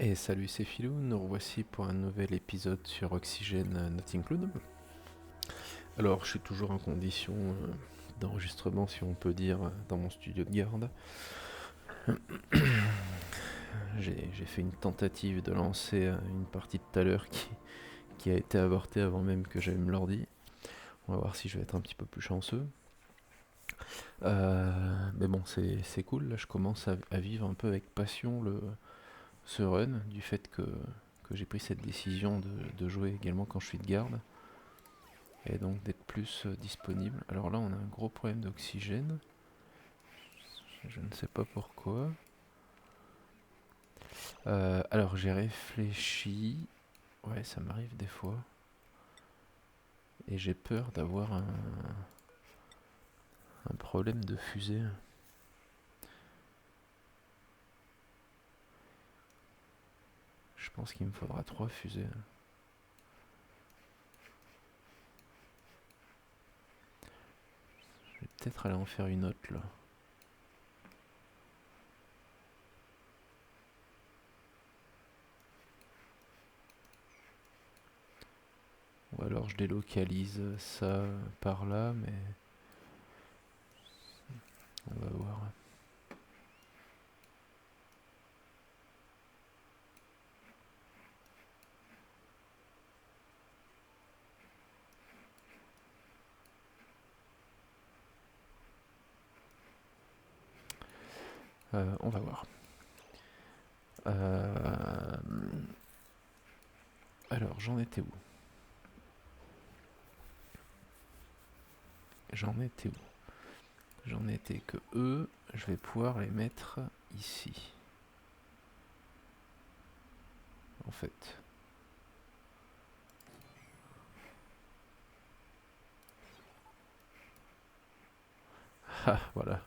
Et salut, c'est Philou, nous revoici pour un nouvel épisode sur Oxygène Not Include. Alors, je suis toujours en condition d'enregistrement, si on peut dire, dans mon studio de garde. J'ai fait une tentative de lancer une partie de tout à l'heure qui a été avortée avant même que j'allume l'ordi. On va voir si je vais être un petit peu plus chanceux. Mais bon, c'est cool, là je commence à vivre un peu avec passion ce run, du fait que j'ai pris cette décision de jouer également quand je suis de garde. Et donc d'être plus disponible. Alors là, on a un gros problème d'oxygène. Je ne sais pas pourquoi. Alors j'ai réfléchi. Ouais, ça m'arrive des fois. Et j'ai peur d'avoir un problème de fusée. Je pense qu'il me faudra 3 fusées. Je vais peut-être aller en faire une autre là. Ou alors je délocalise ça par là, mais on va voir. On va voir. Alors j'en étais où J'en étais où J'en étais que eux, je vais pouvoir les mettre ici. En fait. Ah, voilà.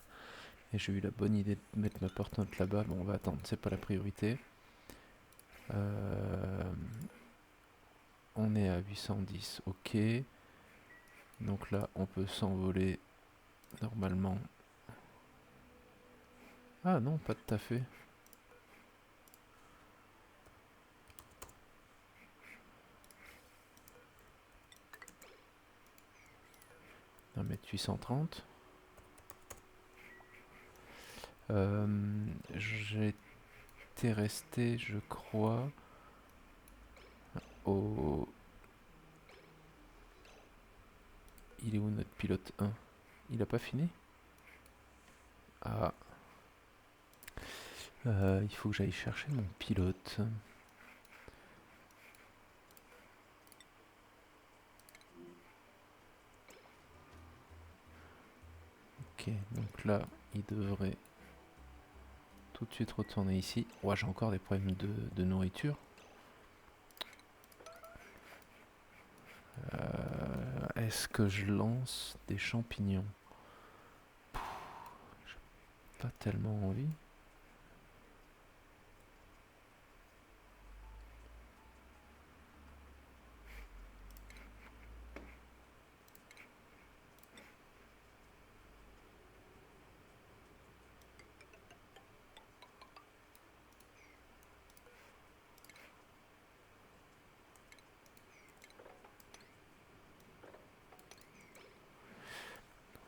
Et j'ai eu la bonne idée de mettre ma porte-note là-bas. Bon, on va attendre, c'est pas la priorité. On est à 810, ok. Donc là, on peut s'envoler normalement. Ah non, pas tout à fait. 1 m 830. J'étais resté, je crois, au... Il est où notre pilote 1? Il a pas fini? Ah. Il faut que j'aille chercher mon pilote. Ok, donc là, il devrait tout de suite retourner ici. Ouais, j'ai encore des problèmes de nourriture. Est-ce que je lance des champignons? J'ai pas tellement envie.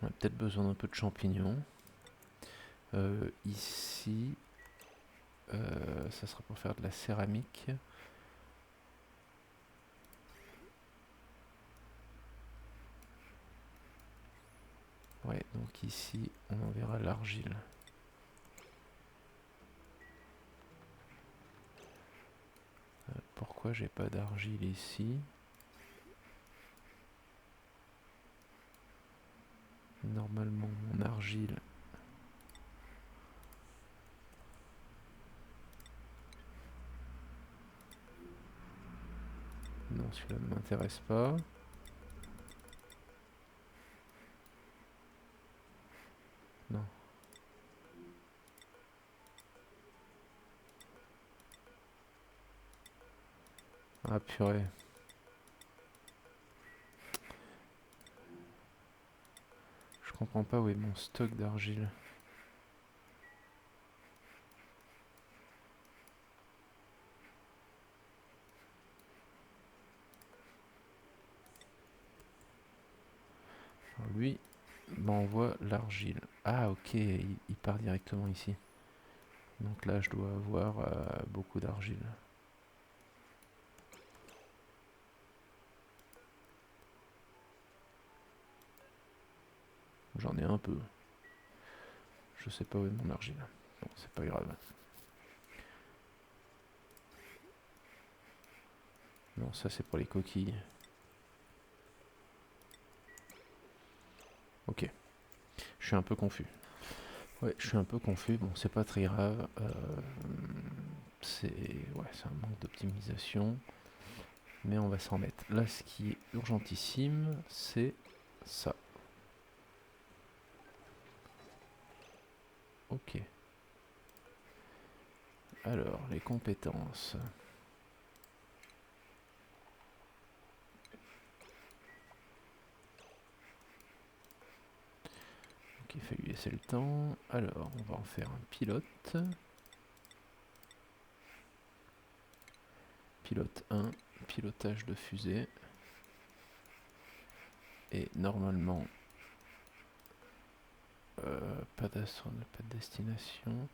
On a peut-être besoin d'un peu de champignons. Ici, ça sera pour faire de la céramique. Ouais, donc ici, on enverra l'argile. Pourquoi j'ai pas d'argile ici? Normalement, mon argile... Non, celui-là ne m'intéresse pas. Non. Ah purée. Je comprends pas où est mon stock d'argile. Alors lui m'envoie l'argile. Ah ok, il part directement ici. Donc là je dois avoir beaucoup d'argile. J'en ai un peu. Je sais pas où est mon argile. Bon, c'est pas grave. Non, ça c'est pour les coquilles. Ok. Je suis un peu confus. Ouais, je suis un peu confus. Bon, c'est pas très grave. C'est un manque d'optimisation. Mais on va s'en mettre. Là, ce qui est urgentissime, c'est ça. Ok. Alors, les compétences. Ok, il a fallu laisser le temps. Alors, on va en faire un pilote. Pilote 1, pilotage de fusée. Et normalement, pas d'astronaute, pas de destination.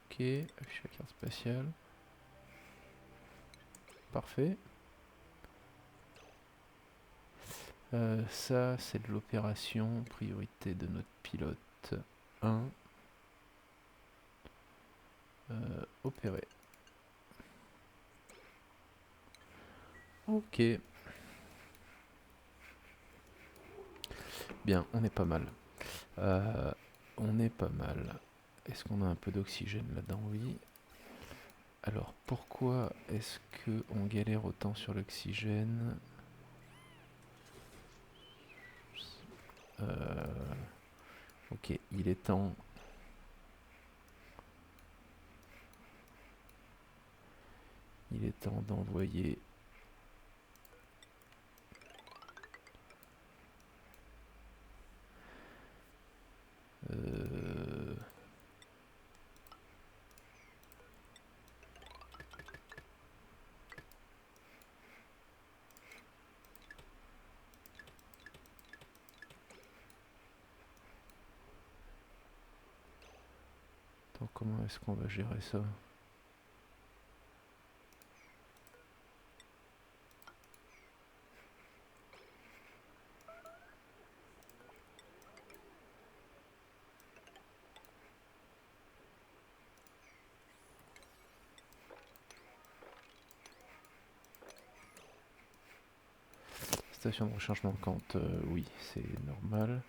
Ok, affiche la carte spatiale. Parfait. Ça, c'est de l'opération. Priorité de notre pilote 1. Opérer. Ok. Bien, on est pas mal. On est pas mal. Est-ce qu'on a un peu d'oxygène là-dedans? Oui. Alors, pourquoi est-ce qu'on galère autant sur l'oxygène? Ok, il est temps. Il est temps d'envoyer attends, comment est-ce qu'on va gérer ça? Station de recherche manquante, oui, c'est normal.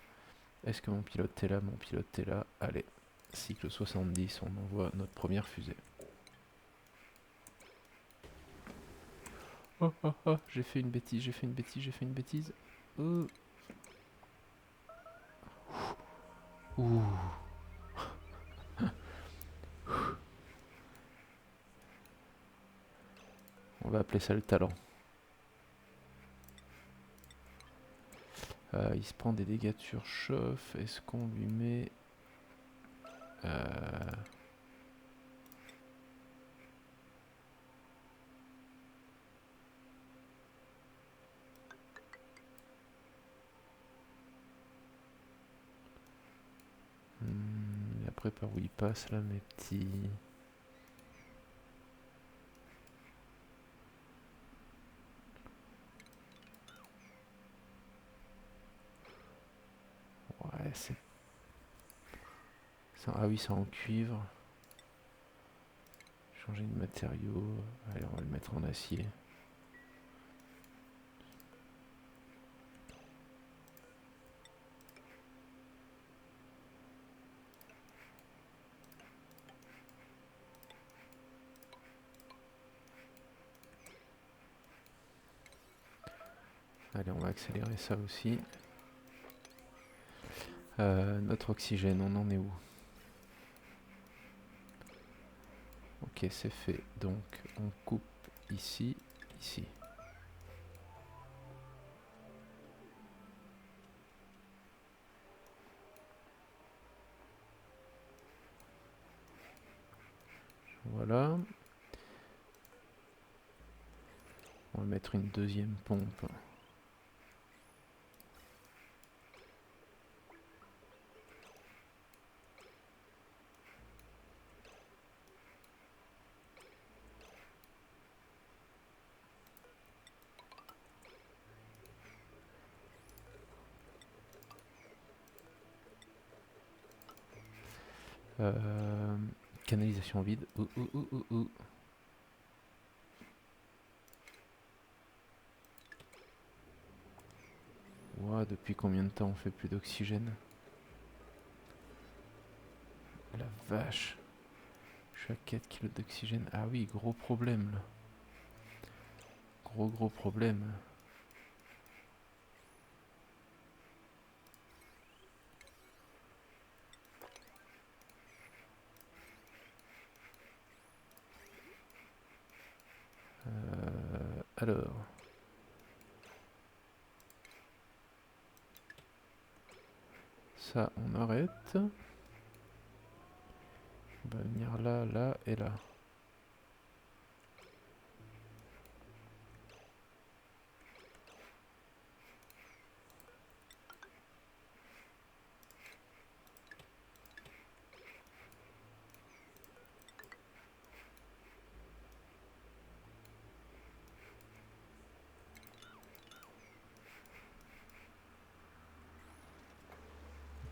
Est-ce que mon pilote est là? Mon pilote est là. Allez, cycle 70, on envoie notre première fusée. Oh oh oh, j'ai fait une bêtise, j'ai fait une bêtise, j'ai fait une bêtise. Ouh. On va appeler ça le talent. Il se prend des dégâts de surchauffe. Est-ce qu'on lui met... et après, par où il passe là, mes petits... Ouais, c'est... Ah oui, c'est en cuivre. Changer de matériau. Allez, on va le mettre en acier. Allez, on va accélérer ça aussi. Notre oxygène, on en est où? Ok, c'est fait. Donc, on coupe ici, ici. Voilà. On va mettre une deuxième pompe Euh, Canalisation vide. Ouah, depuis combien de temps on fait plus d'oxygène? La vache. Je suis à 4 kilos d'oxygène. Ah oui, gros problème là. Gros problème. Alors. Ça, on arrête. On va venir là, là et là.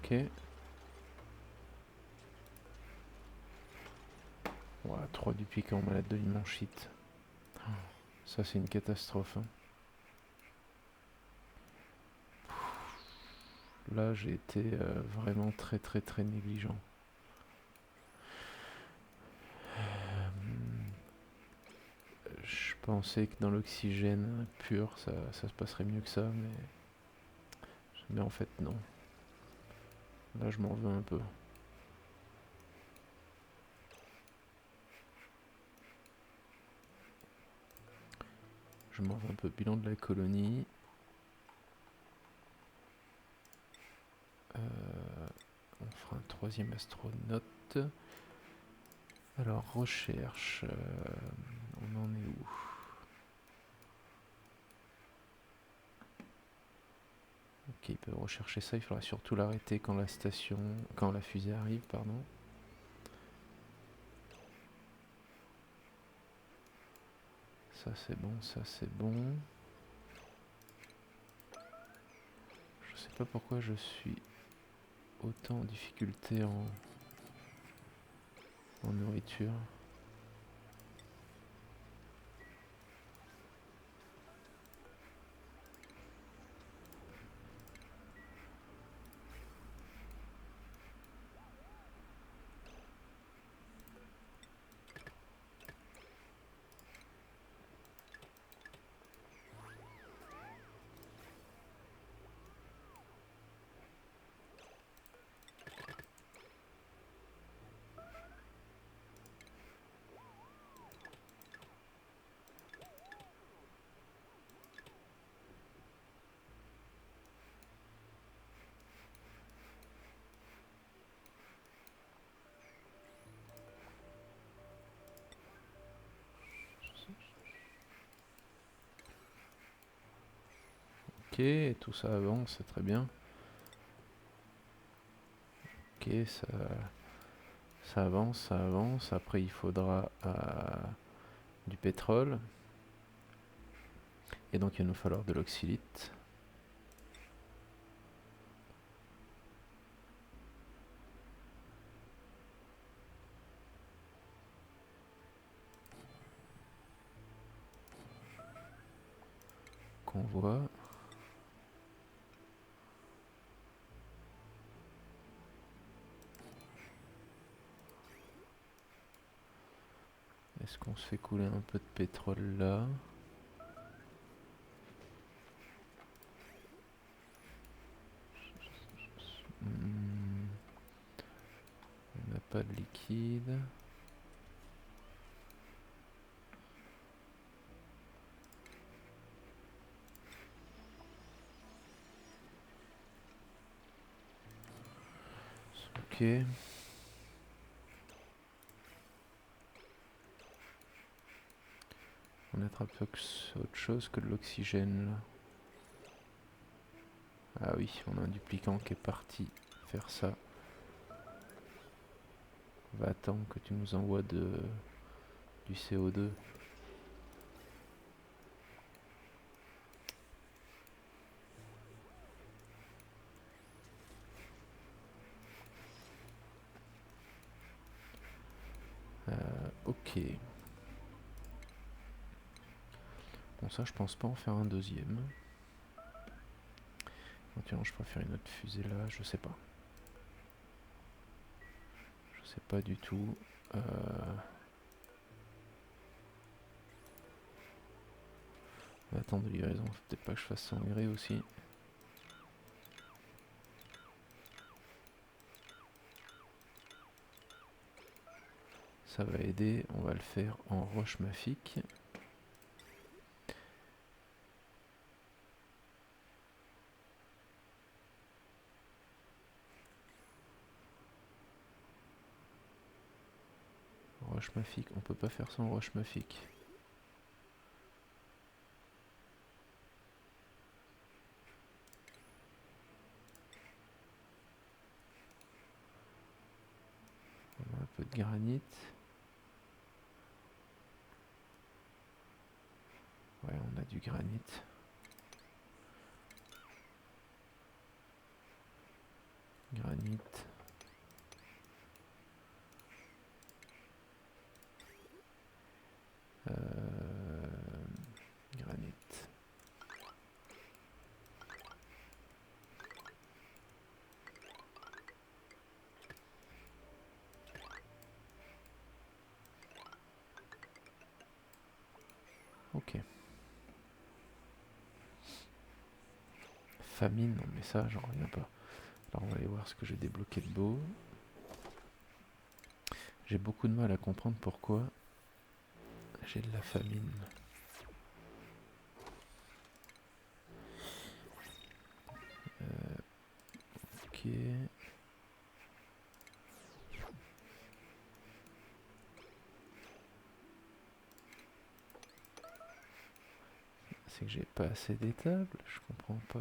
Ok. Ouah, 3 du piquant, malade de l'immonchite. Ça, c'est une catastrophe. Hein. Là, j'ai été vraiment très négligent. Je pensais que dans l'oxygène pur, ça se passerait mieux que ça, mais en fait, non. Là, je m'en veux un peu. Je m'en veux un peu. Bilan de la colonie. On fera un troisième astronaute. Alors, recherche. On en est où? Ok, il peut rechercher ça. Il faudra surtout l'arrêter quand quand la fusée arrive, pardon. Ça c'est bon, ça c'est bon. Je sais pas pourquoi je suis autant en difficulté en nourriture. Ok, tout ça avance, c'est très bien. Ok, ça avance, ça avance. Après, il faudra du pétrole. Et donc, il va nous falloir de l'oxylite. Qu'on voit. Est-ce qu'on se fait couler un peu de pétrole là? On n'a pas de liquide. Ok. On attrape autre chose que de l'oxygène là. Ah oui, on a un duplicant qui est parti faire ça. Va attendre que tu nous envoies du CO2. Ok. Bon, ça, je pense pas en faire un deuxième. Éventuellement, je pourrais faire une autre fusée là, je sais pas. Je sais pas du tout. Attends de livraison, faut peut-être pas que je fasse s'enlever aussi. Ça va aider, on va le faire en roche mafique. Roche mafique, on peut pas faire ça en roche mafique. On a un peu de granit. Ouais, on a du granit. Granit. Granit. Ok. Famine, non mais ça, j'en reviens pas. Alors on va aller voir ce que j'ai débloqué de beau. J'ai beaucoup de mal à comprendre pourquoi j'ai de la famine. Ok. C'est que j'ai pas assez d'étables, je comprends pas.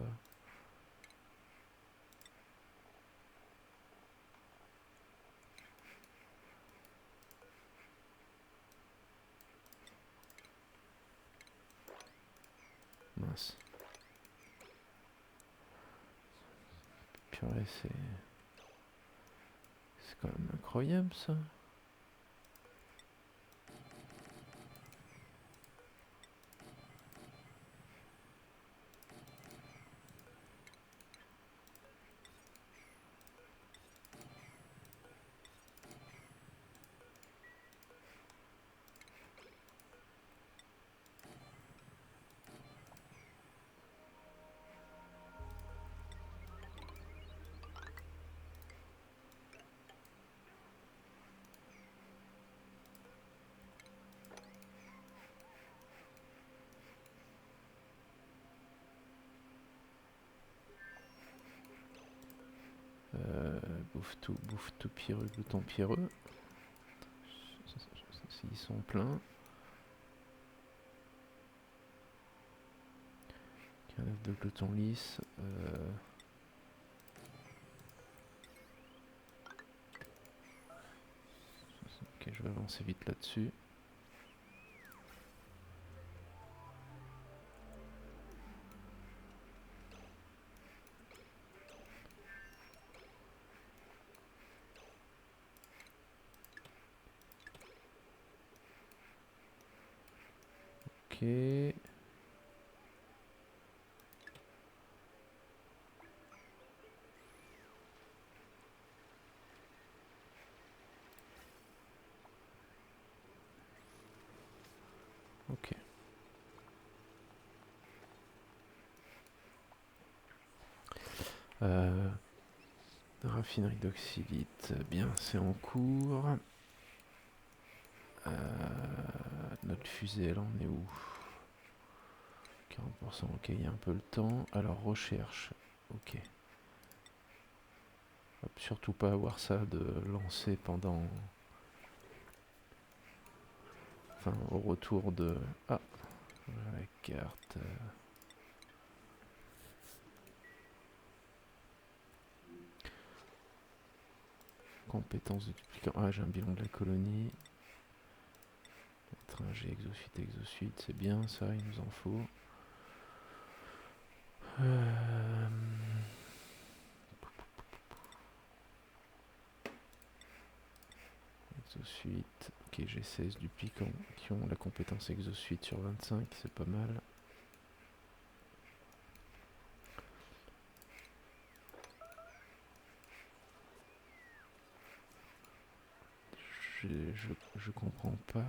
Mince. Purée, c'est quand même incroyable ça. Bouffe tout pierreux, glouton pierreux. S'ils sont pleins. Un œuf de glouton lisse. Ok, je vais avancer vite là-dessus. Ok. Ok. Raffinerie d'oxylite, bien, c'est en cours. Notre fusée, elle en est où? 40%, ok, il y a un peu le temps. Alors, recherche, ok. Hop, surtout pas avoir ça de lancer pendant... Enfin, au retour de... Ah, la carte... Compétences de duplicant. Ah, j'ai un bilan de la colonie. Trajet, exosuite, c'est bien ça, il nous en faut. Exosuite, Ok, j'ai 16 duplicants qui ont la compétence exosuite sur 25, c'est pas mal. Je comprends pas.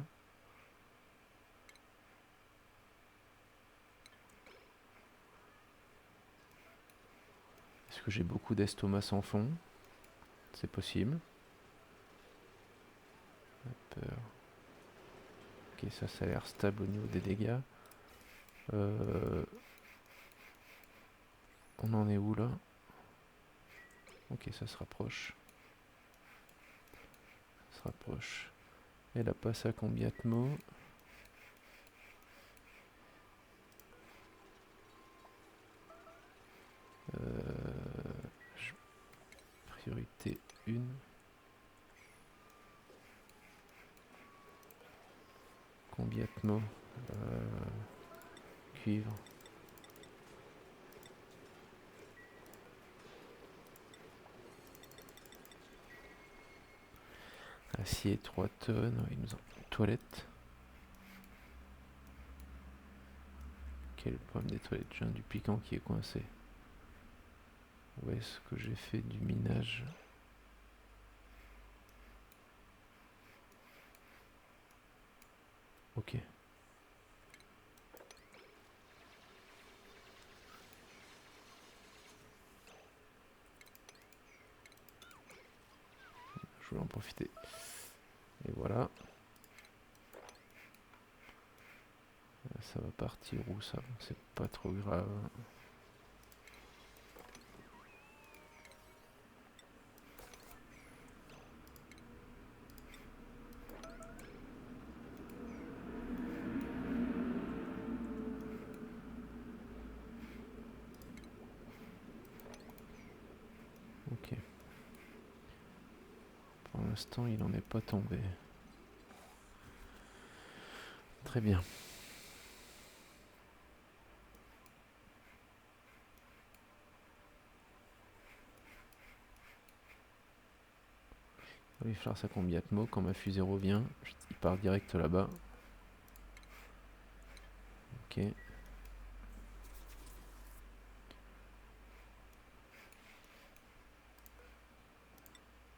Est-ce que j'ai beaucoup d'estomac sans fond? C'est possible. Peur. Ok, ça a l'air stable au niveau des dégâts. On en est où là? Ok, ça se rapproche. Ça se rapproche. Elle a passé à combien de mots? Priorité 1. Combien de mots? Cuivre. Acier 3 tonnes. Il nous en toilette. Quel est le problème des toilettes? J'ai un duplicant qui est coincé. Où est-ce que j'ai fait du minage? Ok. Je voulais en profiter. Et voilà. Ça va partir où ça? C'est pas trop grave. Ok. Pour l'instant, il n'en est pas tombé. Très bien. Il va falloir ça combien de mots quand ma fusée revient. Il part direct là-bas. Ok.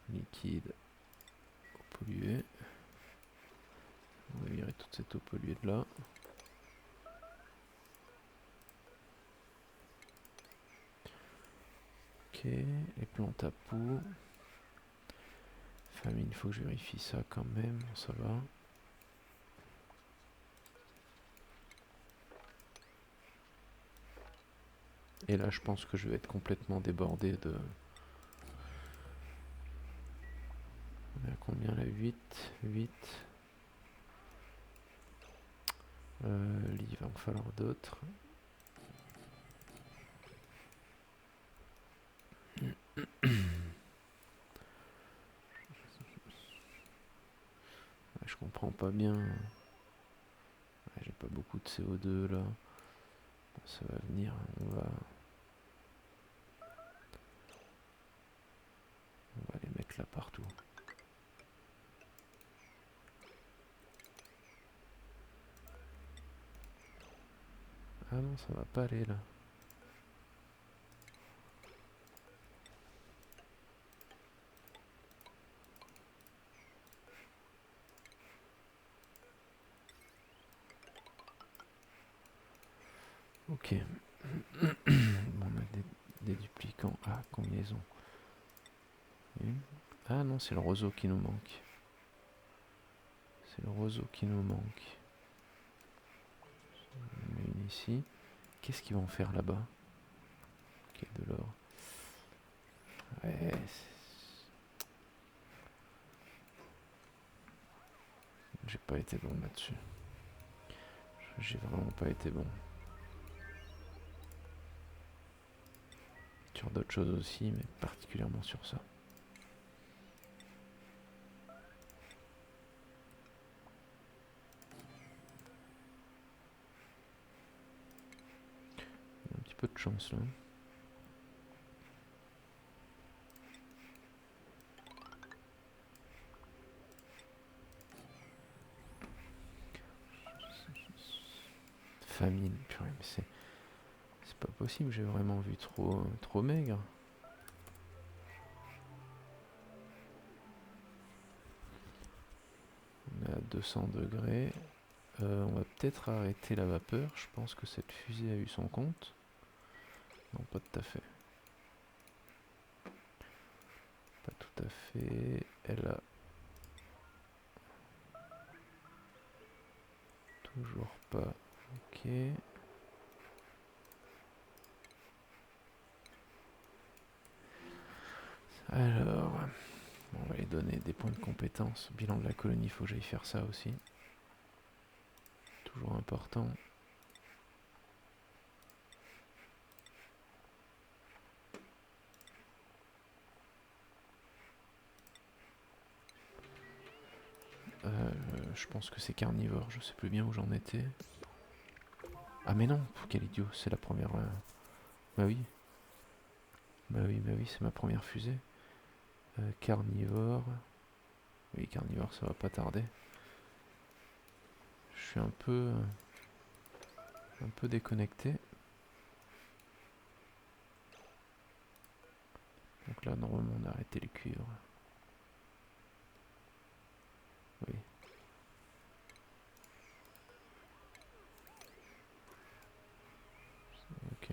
Liquide. Eau polluée. On va virer toute cette eau polluée de là. Ok. Les plantes à poux. Famine, il faut que je vérifie ça quand même. Ça va. Et là, je pense que je vais être complètement débordé de... On est à combien là? 8. Il va en falloir d'autres. Je comprends pas bien. J'ai pas beaucoup de CO2 là. Ça va venir. On va les mettre là partout. Ah non, ça va pas aller là. Ok. Bon, on a des duplicants. Ah, combinaison. Ah non, c'est le roseau qui nous manque. C'est le roseau qui nous manque. On met une ici. Qu'est-ce qu'ils vont faire là-bas? Ok, de l'or. Ouais, j'ai pas été bon là-dessus. J'ai vraiment pas été bon. Sur d'autres choses aussi, mais particulièrement sur ça. Un petit peu de chance là. famine. Purée, mais c'est pas possible, j'ai vraiment vu trop maigre. On est à 200 degrés. On va peut-être arrêter la vapeur. Je pense que cette fusée a eu son compte. Non, pas tout à fait. Pas tout à fait. Elle a toujours pas. Ok. Alors, on va lui donner des points de compétence. Bilan de la colonie, il faut que j'aille faire ça aussi. Toujours important. Je pense que c'est carnivore, je sais plus bien où j'en étais. Ah mais non, quel idiot, c'est la première... Bah oui. Bah oui, c'est ma première fusée. Carnivore. Oui, carnivore, ça va pas tarder. Je suis un peu déconnecté. Donc là, normalement, on a arrêté le cuivre. Oui. Ok.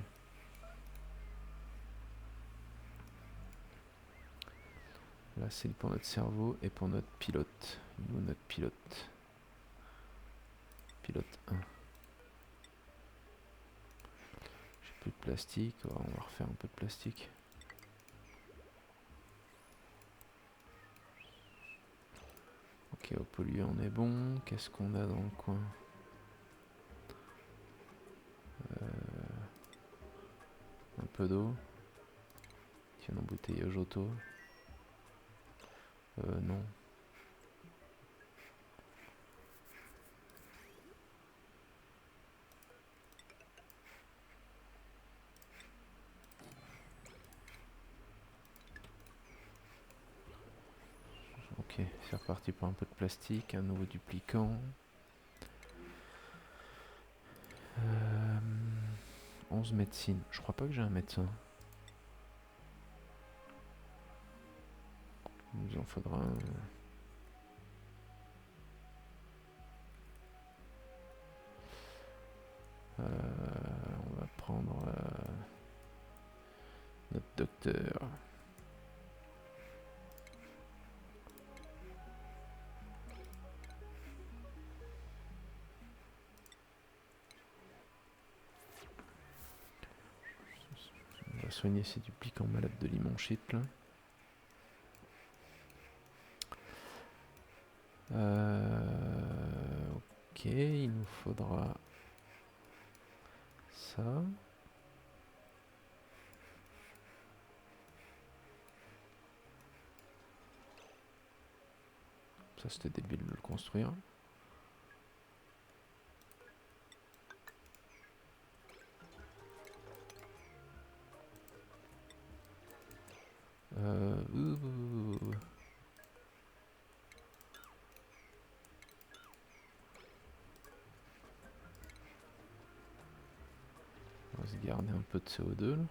Là, c'est pour notre cerveau et pour notre pilote. Nous, notre pilote. Pilote 1. J'ai plus de plastique. Oh, on va refaire un peu de plastique. Ok, au polluant, on est bon. Qu'est-ce qu'on a dans le coin? Un peu d'eau. Tiens, embouteillage auto. Non. Ok, c'est reparti pour un peu de plastique, un nouveau duplicant. 11 médecine. Je crois pas que j'ai un médecin. Il nous en faudra un. On va prendre notre docteur. On va soigner ces duplicants malades de limonchite là. Ok, il nous faudra ça. Ça c'était débile de le construire. On va se garder un peu de CO2 là.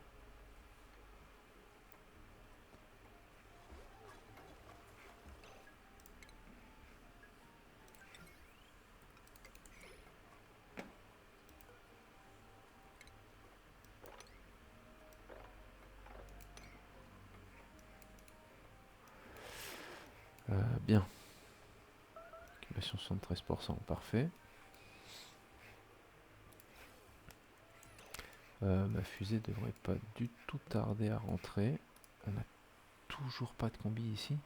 Bien. Occupation 73%, parfait. Ma fusée devrait pas du tout tarder à rentrer. On a toujours pas de combi ici.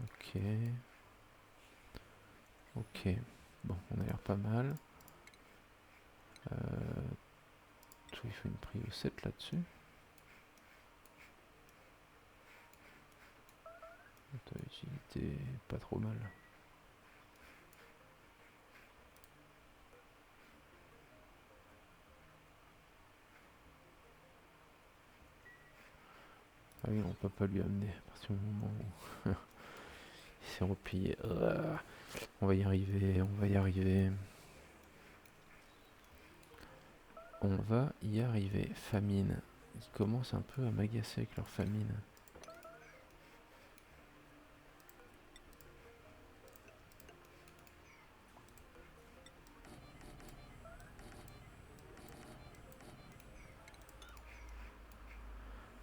Ok. Ok. Bon, on a l'air pas mal. Il faut une prio 7 là-dessus. Auto-utilité, pas trop mal. Ah oui, on peut pas lui amener à partir du moment où il s'est replié. On va y arriver, on va y arriver. On va y arriver. Famine. Ils commencent un peu à m'agacer avec leur famine.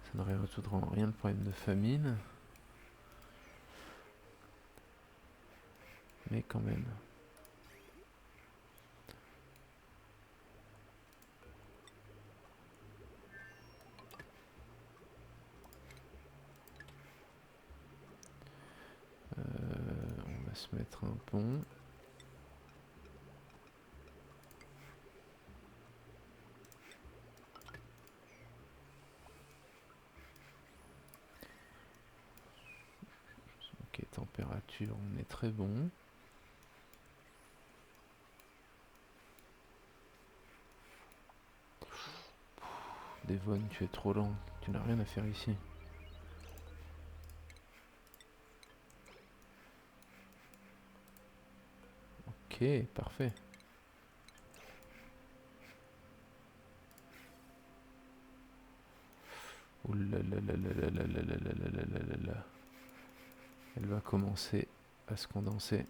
Ça ne résoudra en rien le problème de famine. Mais quand même. On va se mettre un pont. Ok, température, on est très bon. Devon, tu es trop lent. Tu n'as rien à faire ici. Ok, parfait. Ouh là là là là là là là là là là là là là. Elle va commencer à se condenser.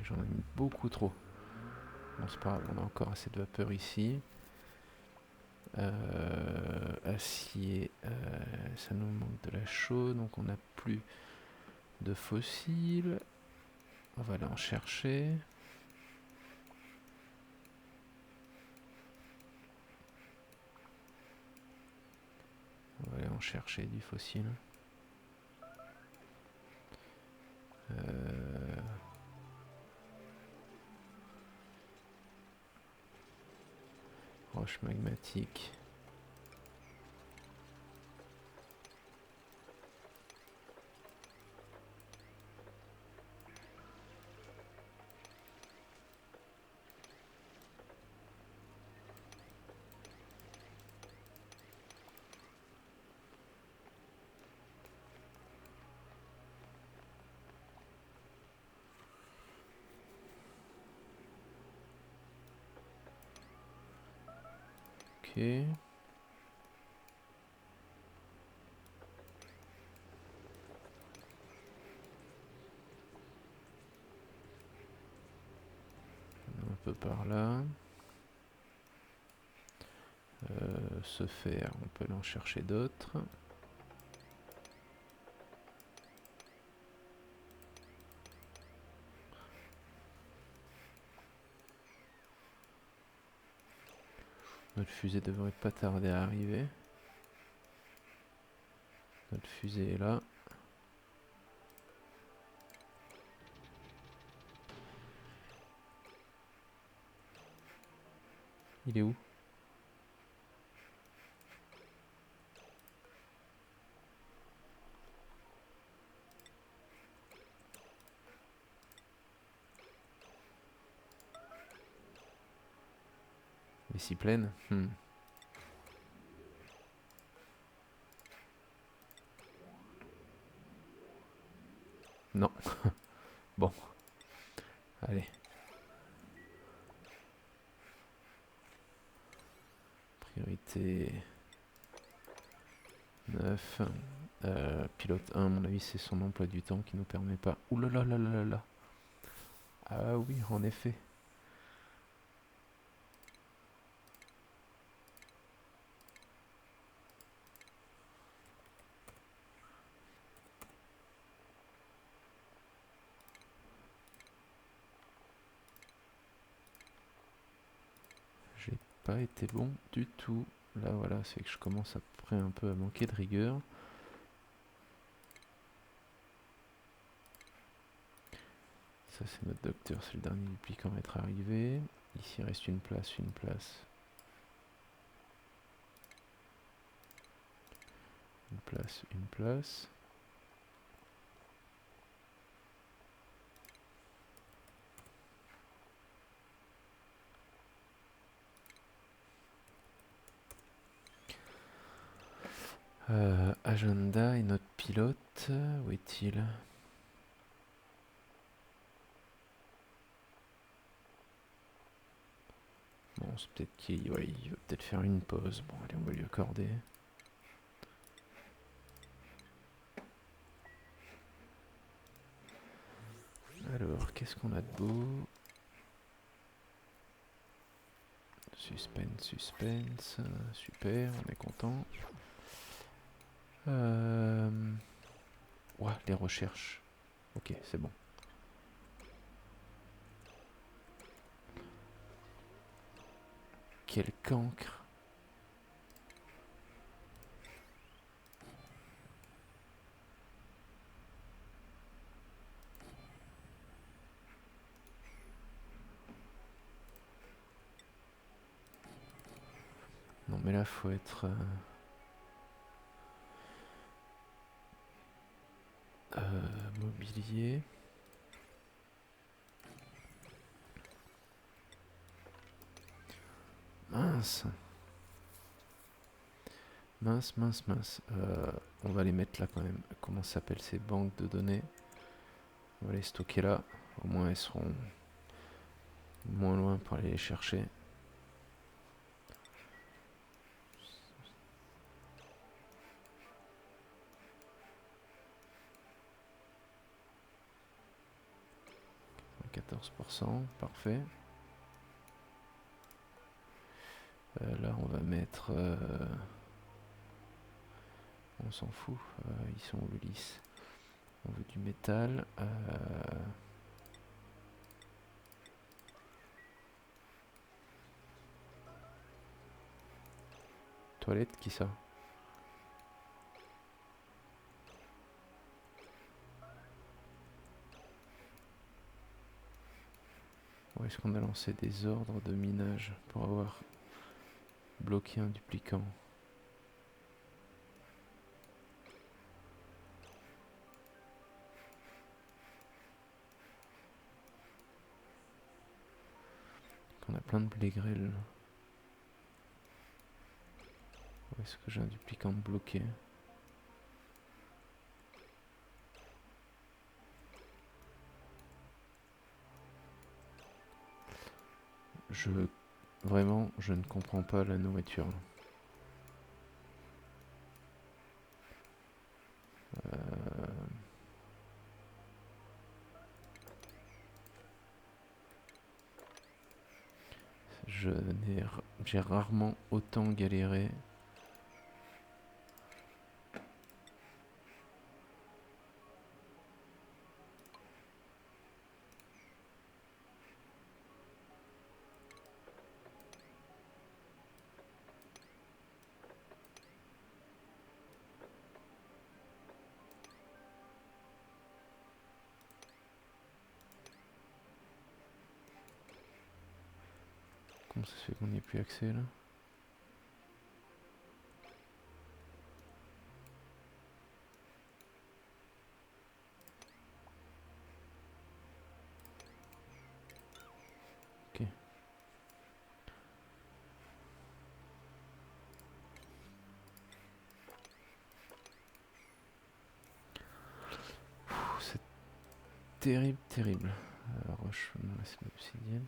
J'en ai mis beaucoup trop. Bon, c'est pas grave, on a encore assez de vapeur ici. Acier, ça nous manque de la chaux, donc on n'a plus de fossiles. On va aller en chercher. On va aller en chercher du fossile. Roche magmatique. Ok. Un peu par là. Ce fer, on peut aller en chercher d'autres. Notre fusée devrait pas tarder à arriver. Notre fusée est là. Il est où? Vessie pleine. Non. Bon. Allez. Priorité 9. Pilote 1, à mon avis, c'est son emploi du temps qui nous permet pas. Ouh là là là là là là. Ah oui, en effet. pas été bon du tout. Là voilà, c'est que je commence après un peu à manquer de rigueur. Ça c'est notre docteur, c'est le dernier dupliquant à être arrivé. Ici il reste une place, une place. Une place, une place. Agenda et notre pilote, où est-il? Bon, c'est peut-être qu'il ouais, il va peut-être faire une pause. Bon, allez, on va lui accorder. Alors, qu'est-ce qu'on a de beau? Suspense, suspense. Super, on est content. Ouais, les recherches. Ok, c'est bon. Quel cancre. Non mais là faut être mobilier. Mince. Mince, mince, mince. On va les mettre là quand même. Comment s'appellent ces banques de données? On va les stocker là. Au moins elles seront moins loin pour aller les chercher. « 14%, parfait. Là on va mettre... on s'en fout. Ils sont où le lisse? On veut du métal. Toilette, qui ça? Où est-ce qu'on a lancé des ordres de minage pour avoir bloqué un duplicant? On a plein de blé grêle. Où est-ce que j'ai un duplicant bloqué? Vraiment, je ne comprends pas la nourriture. J'ai rarement autant galéré. Comment ça se fait qu'on n'y ait plus accès là? Ok. C'est terrible, terrible. Roche, non, c'est l'obsidienne.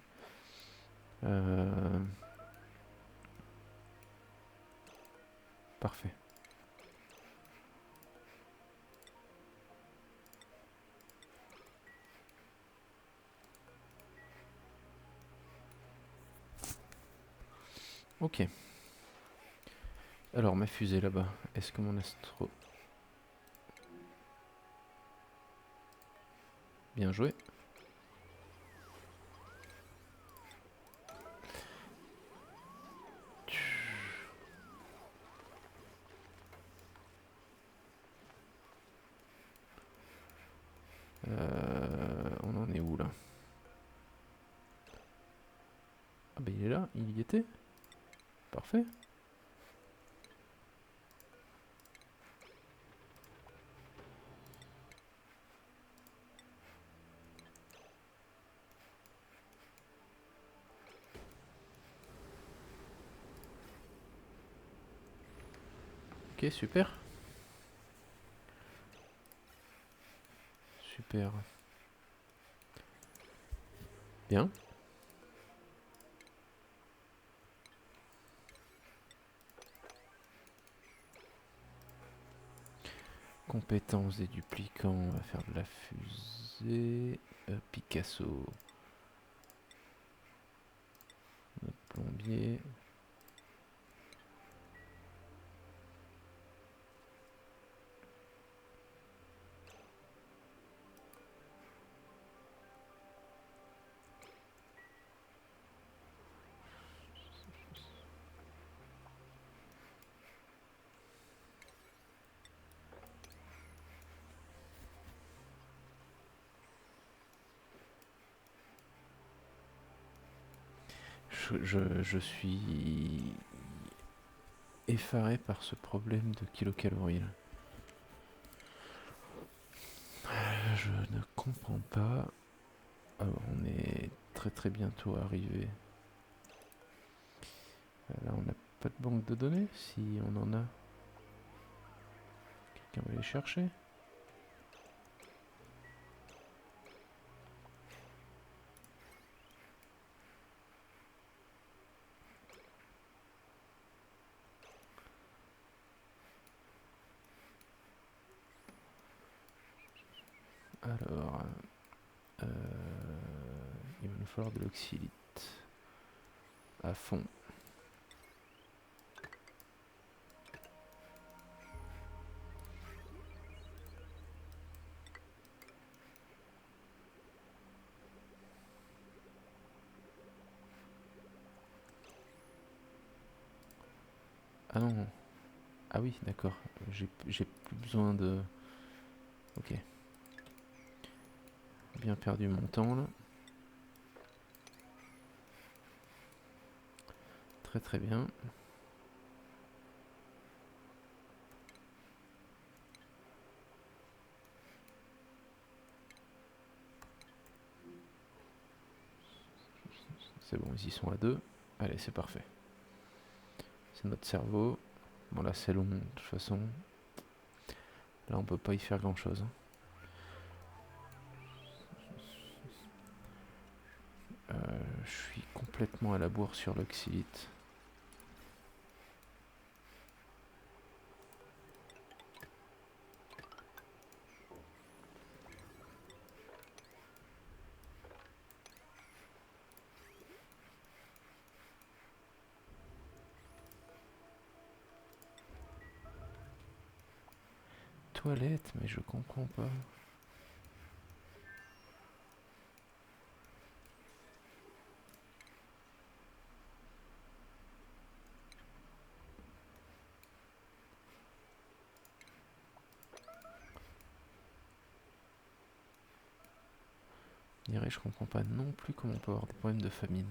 Parfait. Ok. Alors, ma fusée là-bas. Est-ce que mon astro... Bien joué. On en est où là? Ah bah il est là, il y était. Parfait. Ok, super. Super. Bien. Compétences des duplicants, on va faire de la fusée. Picasso. Notre plombier. Je suis effaré par ce problème de kilocalories là. Je ne comprends pas. Alors, on est très très bientôt arrivé. Là, on n'a pas de banque de données. Si on en a, quelqu'un va les chercher. Alors, il va nous falloir de l'oxylite à fond. Ah non. Ah oui, d'accord. J'ai plus besoin de... Ok. Bien perdu mon temps là. Très très bien. C'est bon, ils y sont à deux. Allez, c'est parfait. C'est notre cerveau. Bon là c'est long, de toute façon. Là on peut pas y faire grand chose. Je suis complètement à la bourre sur l'oxylite. Toilette, mais je comprends pas. Je comprends pas non plus comment on peut avoir des problèmes de famine.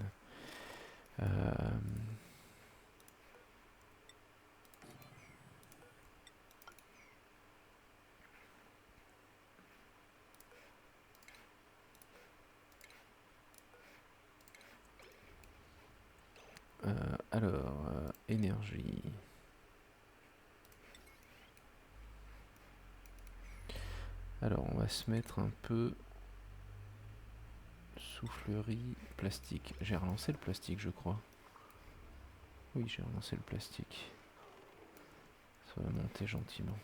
Alors, énergie. Alors, on va se mettre un peu soufflerie, plastique. J'ai relancé le plastique, je crois. Oui, j'ai relancé le plastique. Ça va monter gentiment.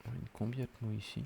On a une combi Atmo ici.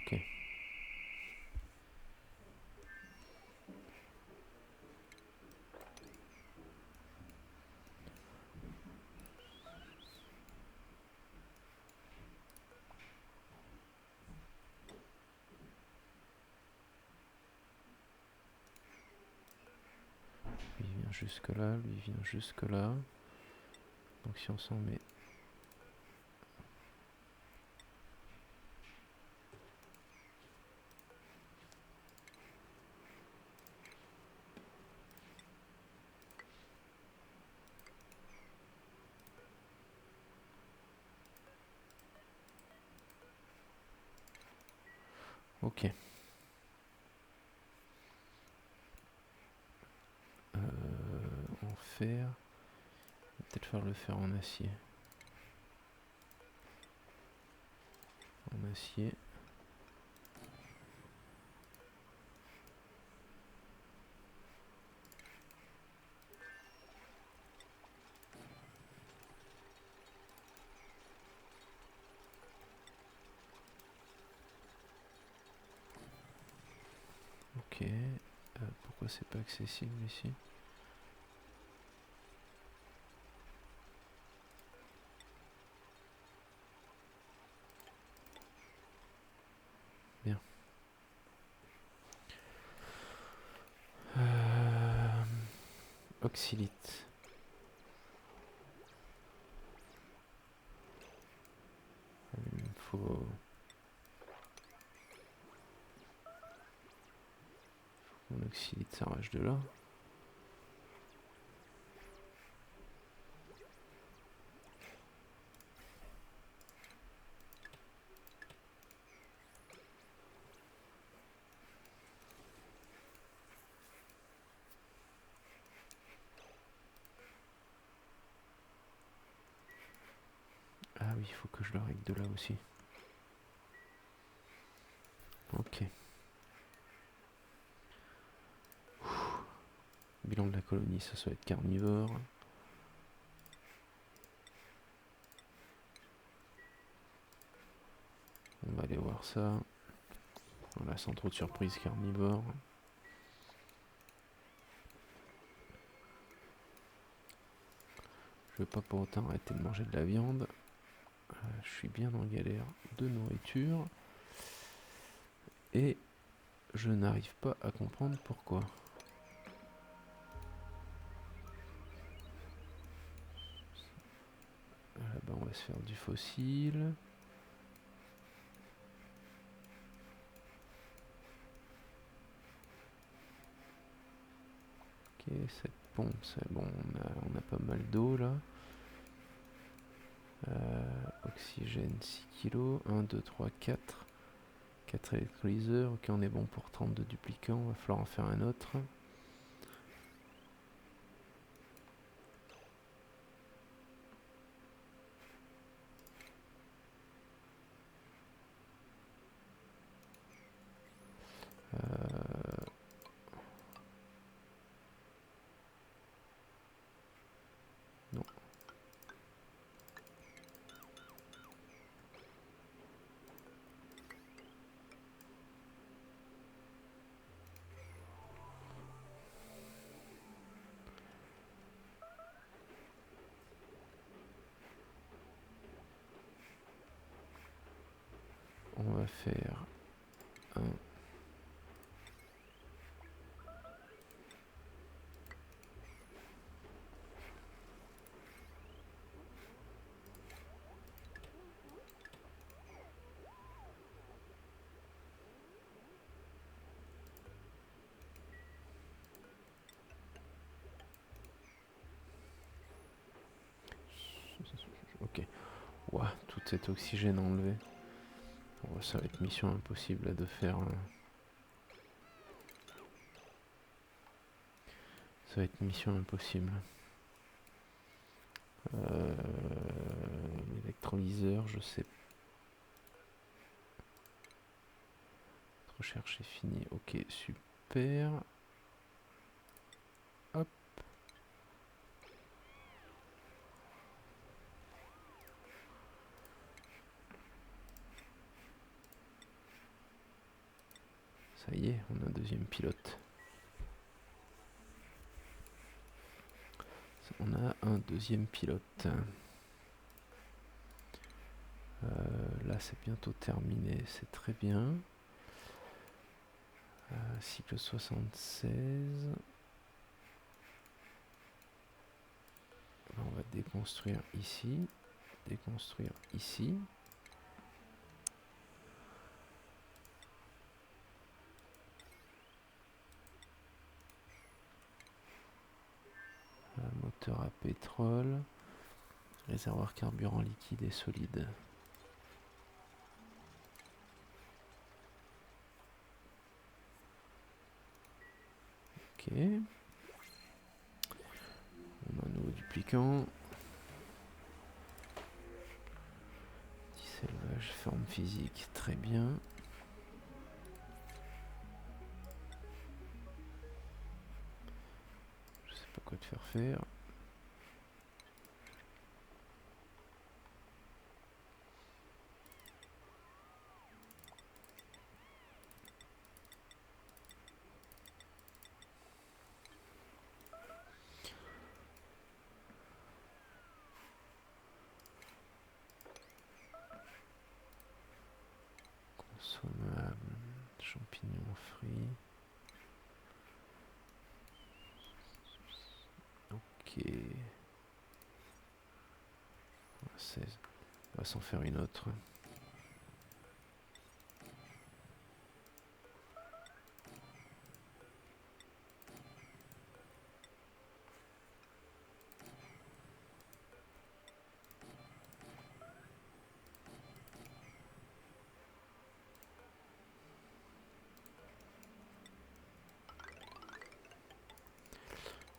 Ok. Lui vient jusque là, lui vient jusque là. Donc si on s'en met... Ok. En fer. Peut-être faire le fer en acier. En acier. Ok. Pourquoi c'est pas accessible ici? Bien. Oxylite. Il faut... Mon oxylite s'arrache de là. Ah oui, il faut que je le règle de là aussi. Ok. Bilan de la colonie, ça va être carnivore. On va aller voir ça. Voilà, sans trop de surprise, carnivore. Je veux pas pour autant arrêter de manger de la viande. Je suis bien en galère de nourriture. Et je n'arrive pas à comprendre pourquoi. Là-bas, on va se faire du fossile. Ok, cette pompe, c'est bon, on a pas mal d'eau là. Oxygène 6 kg, 1, 2, 3, 4. 4 électrolyseurs, ok, on est bon pour 32 duplicants, il va falloir en faire un autre. Non. On va faire un... Ok. Ouah, tout cet oxygène enlevé. Bon, ça va être mission impossible là, de faire... Ça va être mission impossible. L'électrolyseur, je sais. Recherche est finie. Ok, super. Hop. Ça y est, on a un deuxième pilote. On a un deuxième pilote. Là, c'est bientôt terminé, c'est très bien. Cycle 76. On va déconstruire ici. Déconstruire ici. Moteur à pétrole. Réservoir carburant liquide et solide. Ok. On a un nouveau duplicant. Petit élevage, forme physique, très bien. Je sais pas quoi te faire faire. Consommable, champignons frits. Ok. 16. On va s'en faire une autre.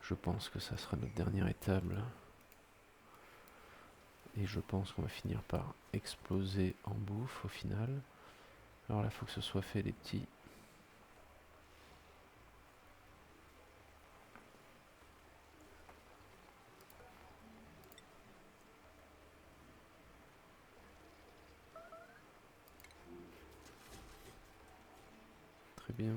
Je pense que ça sera notre dernière étape là. Et je pense qu'on va finir par exploser en bouffe au final. Alors là, il faut que ce soit fait les petits. Très bien.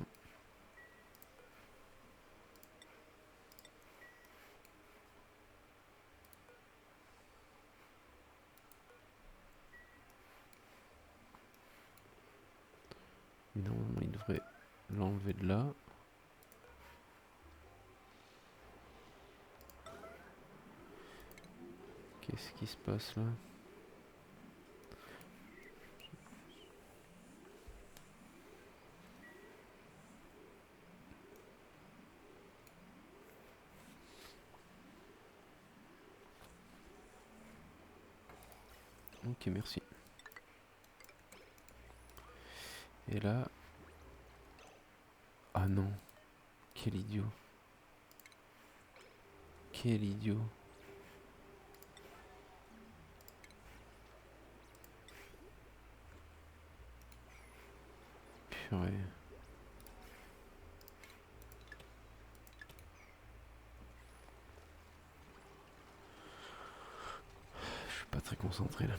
Mais normalement, il devrait l'enlever de là. Qu'est-ce qui se passe là? Ok, merci. Et là... Ah non. Quel idiot. Quel idiot. Purée. Je suis pas très concentré là.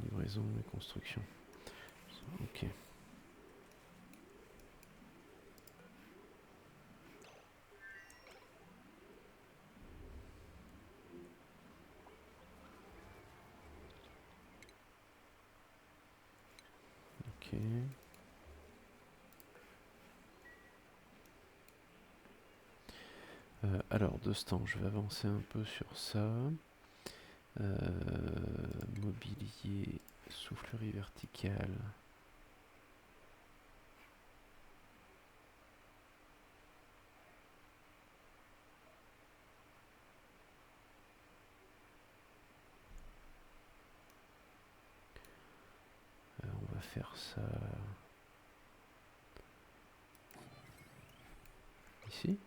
Livraison et construction. Ok. Ok. Alors, de ce temps, je vais avancer un peu sur ça. Mobilier, soufflerie verticale. On va faire ça ici.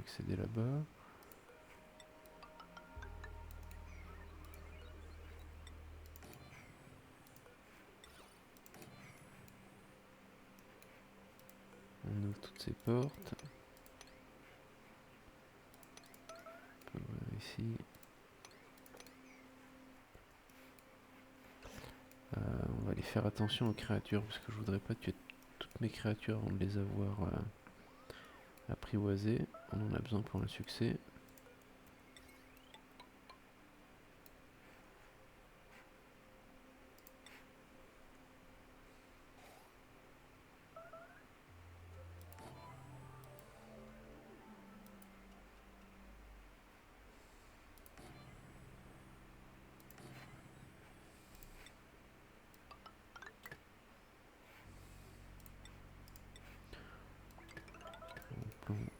accéder là-bas. On ouvre toutes ces portes. On peut ouvrir ici. On va aller faire attention aux créatures parce que je voudrais pas tuer toutes mes créatures avant de les avoir apprivoisées. On en a besoin pour un succès.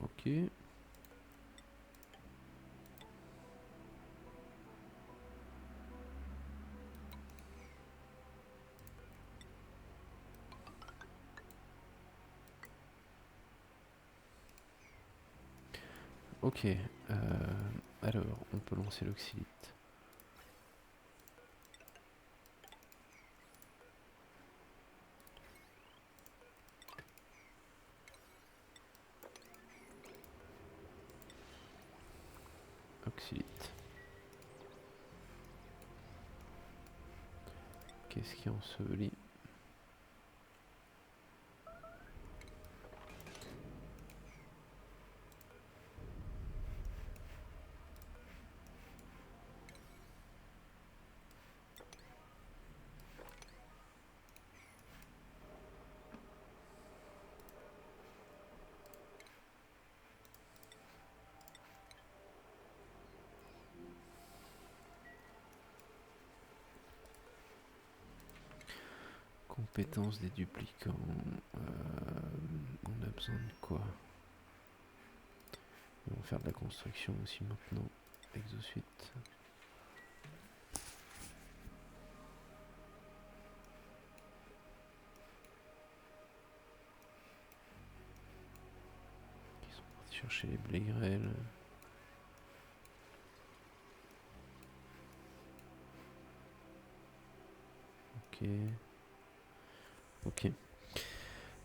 Ok. Ok. Alors, on peut lancer l'oxylite. Oxylite. Qu'est-ce qui est enseveli? Compétences des duplicants. On a besoin de quoi? On va faire de la construction aussi maintenant. Exosuite. Ils sont partis chercher les blés grêles. Ok. Ok.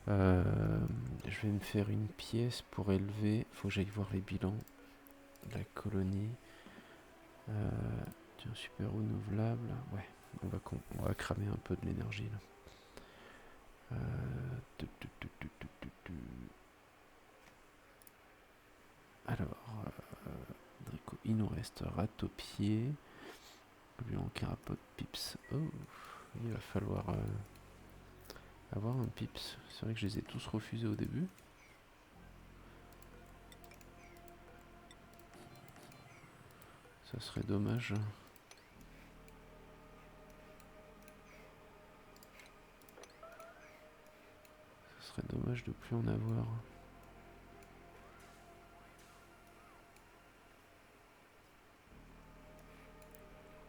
Je vais me faire une pièce pour élever. Faut que j'aille voir les bilans de la colonie. Tiens, super renouvelable. Ouais, on va cramer un peu de l'énergie là. Alors, Draco, il nous reste Ratopier. Lui en carapote, Pips. Oh, il va falloir avoir un Pips. C'est vrai que je les ai tous refusés au début. Ça serait dommage. Ça serait dommage de plus en avoir.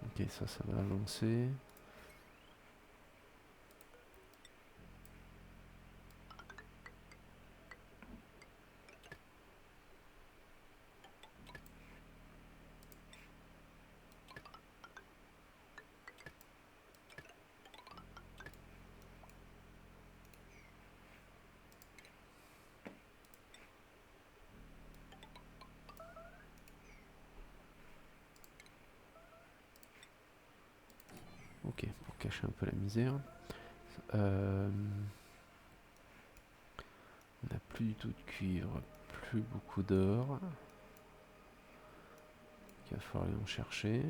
Ok, ça va lancer. Ok, pour cacher un peu la misère. On n'a plus du tout de cuivre, plus beaucoup d'or. Il va falloir aller en chercher.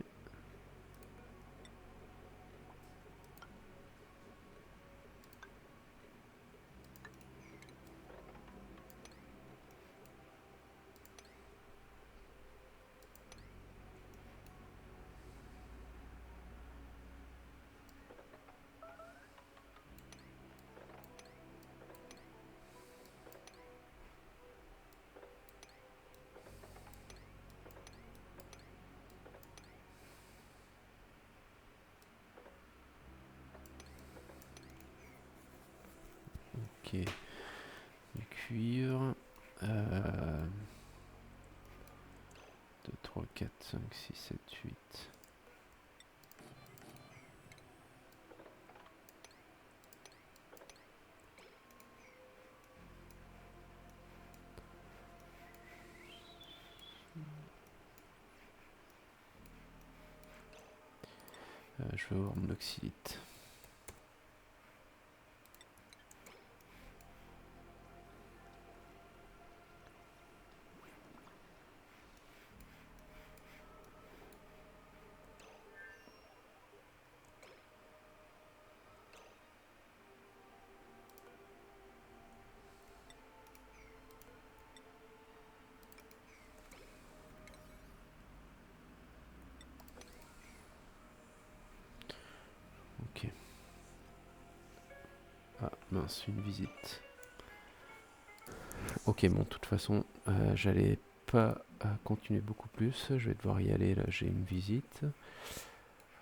Ok, du cuivre. 3, 4, 5, 6, 7, 8. Je vais avoir mon oxylite. Ok. Ah mince, une visite. Ok, bon, de toute façon, j'allais pas continuer beaucoup plus. Je vais devoir y aller, là, j'ai une visite.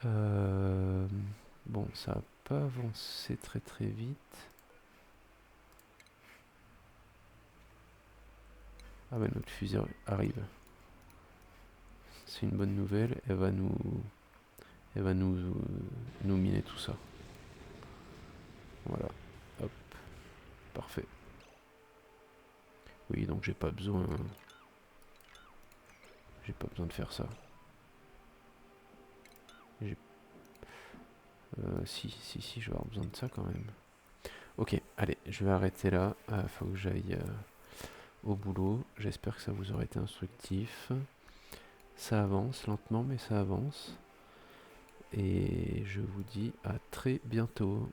Bon, ça n'a pas avancé très très vite. Ah bah notre fusée arrive. C'est une bonne nouvelle, elle va nous miner tout ça. Voilà, hop, parfait. Oui, donc j'ai pas besoin de faire ça. Si, je vais avoir besoin de ça quand même. Ok, allez, je vais arrêter là. Faut que j'aille au boulot. J'espère que ça vous aura été instructif. Ça avance lentement, mais ça avance. Et je vous dis à très bientôt.